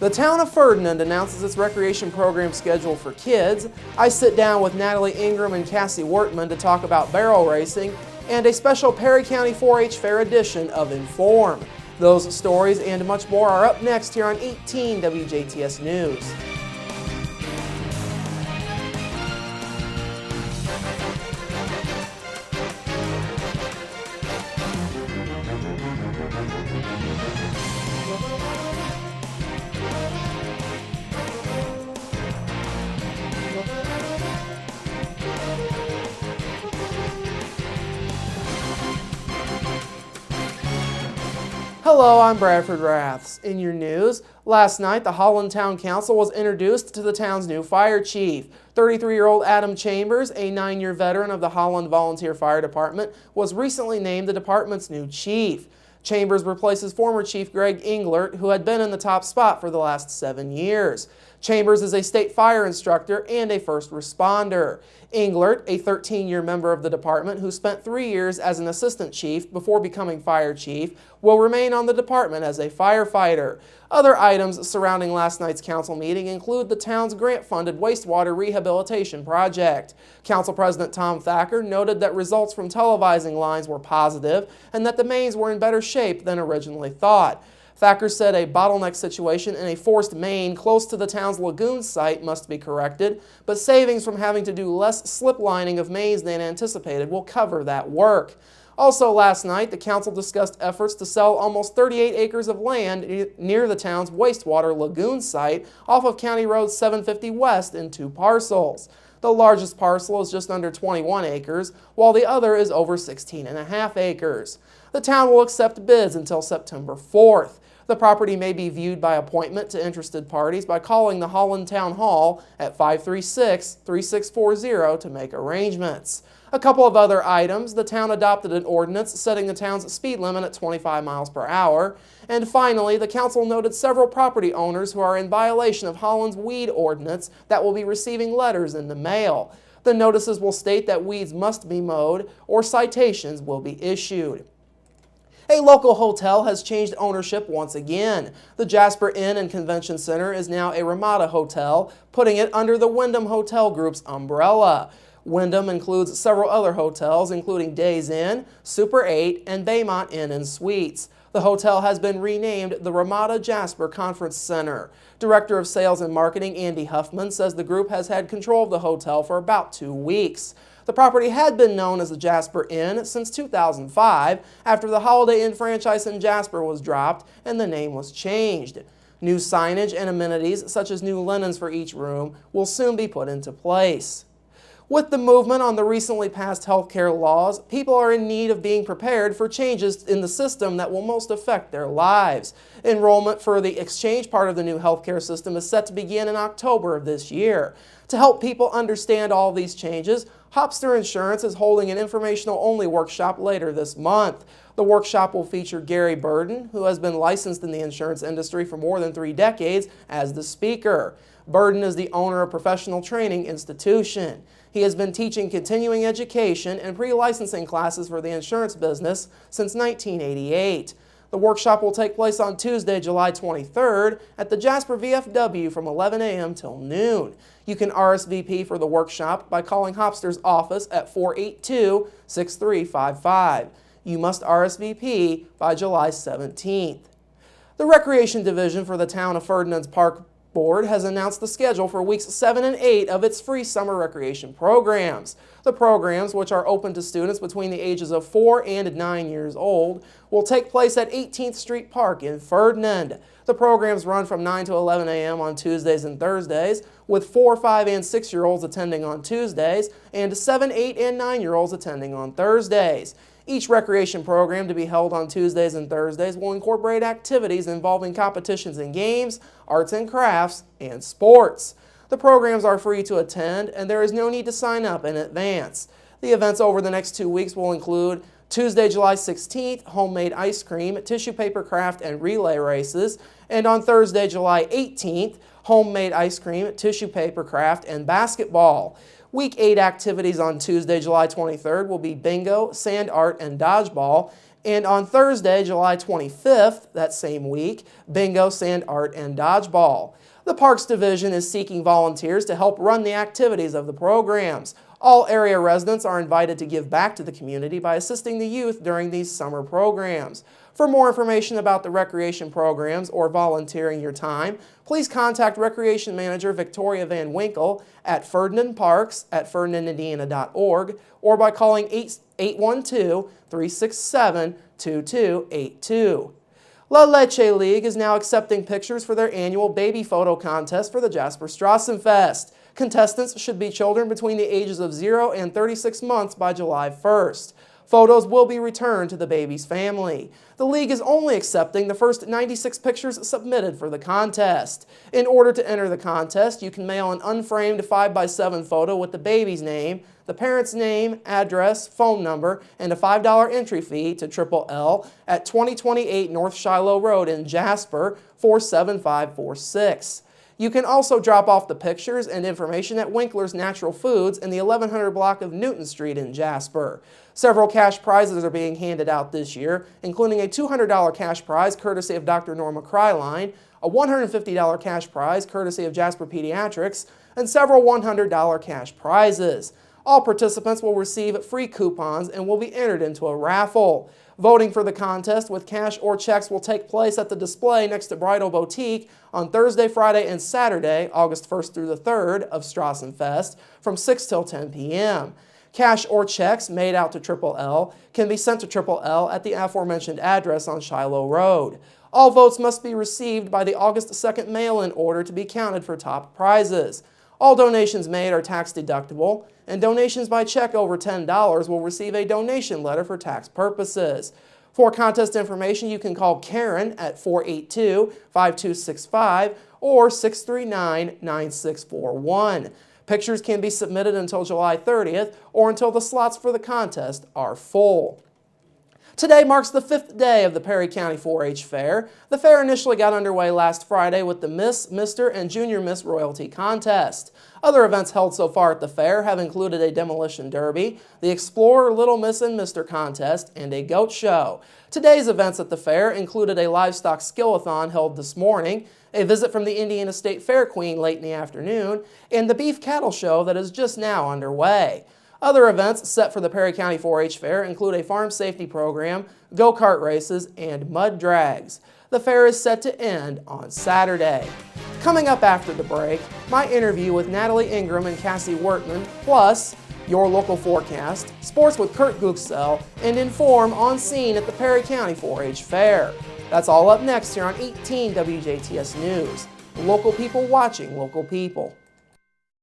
The town of Ferdinand announces its recreation program schedule for kids. I sit down with Natalie Ingram and Cassie Wortman to talk about barrel racing and a special Perry County 4-H Fair edition of Inform. Those stories and much more are up next here on 18 WJTS News. Hello, I'm Bradford Raths. In your news, last night the Holland Town Council was introduced to the town's new fire chief. 33-year-old Adam Chambers, a 9-year veteran of the Holland Volunteer Fire Department, was recently named the department's new chief. Chambers replaces former Chief Greg Englert, who had been in the top spot for the last 7 years. Chambers is a state fire instructor and a first responder. Englert, a 13-year member of the department who spent 3 years as an assistant chief before becoming fire chief, will remain on the department as a firefighter. Other items surrounding last night's council meeting include the town's grant-funded wastewater rehabilitation project. Council President Tom Thacker noted that results from televising lines were positive and that the mains were in better shape than originally thought. Thacker said a bottleneck situation in a forced main close to the town's lagoon site must be corrected, but savings from having to do less slip lining of mains than anticipated will cover that work. Also last night, the council discussed efforts to sell almost 38 acres of land near the town's wastewater lagoon site off of County Road 750 West in 2 parcels. The largest parcel is just under 21 acres, while the other is over 16.5 acres. The town will accept bids until September 4th. The property may be viewed by appointment to interested parties by calling the Holland Town Hall at 536-3640 to make arrangements. A couple of other items: the town adopted an ordinance setting the town's speed limit at 25 miles per hour. And finally, the council noted several property owners who are in violation of Holland's weed ordinance that will be receiving letters in the mail. The notices will state that weeds must be mowed or citations will be issued. A local hotel has changed ownership once again. The Jasper Inn and Convention Center is now a Ramada Hotel, putting it under the Wyndham Hotel Group's umbrella. Wyndham includes several other hotels, including Days Inn, Super 8, and Baymont Inn and Suites. The hotel has been renamed the Ramada Jasper Conference Center. Director of Sales and Marketing Andy Huffman says the group has had control of the hotel for about 2 weeks. The property had been known as the Jasper Inn since 2005, after the Holiday Inn franchise in Jasper was dropped and the name was changed. New signage and amenities, such as new linens for each room, will soon be put into place. With the movement on the recently passed healthcare laws, people are in need of being prepared for changes in the system that will most affect their lives. Enrollment for the exchange part of the new healthcare system is set to begin in October of this year. To help people understand all these changes, Hopster Insurance is holding an informational-only workshop later this month. The workshop will feature Gary Burden, who has been licensed in the insurance industry for more than 3 decades, as the speaker. Burden is the owner of Professional Training Institution. He has been teaching continuing education and pre-licensing classes for the insurance business since 1988. The workshop will take place on Tuesday, July 23rd at the Jasper VFW from 11 a.m. till noon. You can RSVP for the workshop by calling Hopster's office at 482-6355. You must RSVP by July 17th. The Recreation Division for the Town of Ferdinand's Park Board has announced the schedule for weeks 7 and 8 of its free summer recreation programs. The programs, which are open to students between the ages of 4 and 9 years old, will take place at 18th Street Park in Ferdinand. The programs run from 9 to 11 a.m. on Tuesdays and Thursdays, with 4, 5, and 6-year-olds attending on Tuesdays, and 7, 8, and 9-year-olds attending on Thursdays. Each recreation program to be held on Tuesdays and Thursdays will incorporate activities involving competitions in games, arts and crafts, and sports. The programs are free to attend, and there is no need to sign up in advance. The events over the next 2 weeks will include Tuesday, July 16th, homemade ice cream, tissue paper craft, and relay races, and on Thursday, July 18th, homemade ice cream, tissue paper craft, and basketball. Week 8 activities on Tuesday, July 23rd will be bingo, sand art, and dodgeball. And on Thursday, July 25th, that same week, bingo, sand art, and dodgeball. The Parks Division is seeking volunteers to help run the activities of the programs. All area residents are invited to give back to the community by assisting the youth during these summer programs. For more information about the recreation programs or volunteering your time, please contact Recreation Manager Victoria Van Winkle at Ferdinand Parks at ferdinandindiana.org or by calling 812-367-2282. La Leche League is now accepting pictures for their annual baby photo contest for the Jasper Strassenfest. Contestants should be children between the ages of 0 and 36 months by July 1st. Photos will be returned to the baby's family. The league is only accepting the first 96 pictures submitted for the contest. In order to enter the contest, you can mail an unframed 5x7 photo with the baby's name, the parent's name, address, phone number, and a $5 entry fee to Triple L at 2028 North Shiloh Road in Jasper, 47546. You can also drop off the pictures and information at Winkler's Natural Foods in the 1100 block of Newton Street in Jasper. Several cash prizes are being handed out this year, including a $200 cash prize courtesy of Dr. Norma Kryline, a $150 cash prize courtesy of Jasper Pediatrics, and several $100 cash prizes. All participants will receive free coupons and will be entered into a raffle. Voting for the contest with cash or checks will take place at the display next to Bridal Boutique on Thursday, Friday, and Saturday, August 1st through the 3rd of Strassenfest from 6 till 10 p.m. Cash or checks made out to Triple L can be sent to Triple L at the aforementioned address on Shiloh Road. All votes must be received by the August 2nd mail-in order to be counted for top prizes. All donations made are tax deductible, and donations by check over $10 will receive a donation letter for tax purposes. For contest information, you can call Karen at 482-5265 or 639-9641. Pictures can be submitted until July 30th or until the slots for the contest are full. Today marks the 5th day of the Perry County 4-H Fair. The fair initially got underway last Friday with the Miss, Mr., and Junior Miss Royalty Contest. Other events held so far at the fair have included a demolition derby, the Explorer Little Miss and Mr. Contest, and a goat show. Today's events at the fair included a livestock skill-a-thon held this morning, a visit from the Indiana State Fair Queen late in the afternoon, and the Beef Cattle Show that is just now underway. Other events set for the Perry County 4-H Fair include a farm safety program, go-kart races, and mud drags. The fair is set to end on Saturday. Coming up after the break, my interview with Natalie Ingram and Cassie Wortman, plus your local forecast, sports with Kurt Guxell, and Inform on scene at the Perry County 4-H Fair. That's all up next here on 18 WJTS News. Local people watching local people.